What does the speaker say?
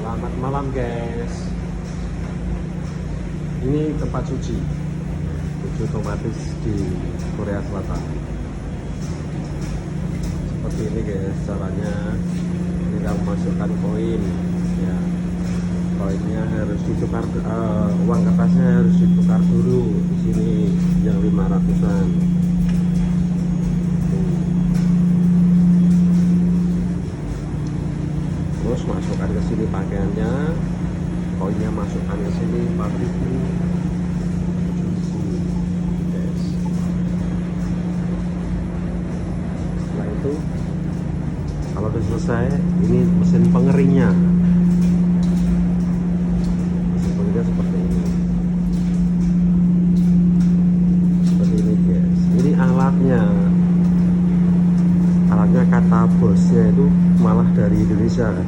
Selamat malam guys. Ini tempat cuci otomatis di Korea Selatan. Seperti ini guys caranya. Ini kamu masukkan koin ya. Koinnya harus ditukar, uang kertasnya harus ditukar dulu di sini yang 500-an. Terus masukkan ke sini pakaiannya, koinnya masukkan ke sini 4.000. Yes. Setelah itu kalau sudah selesai, ini mesin pengeringnya. Mesin pengeringnya seperti ini. Seperti ini guys. Ini alatnya. Alatnya kata bosnya itu malah dari Indonesia.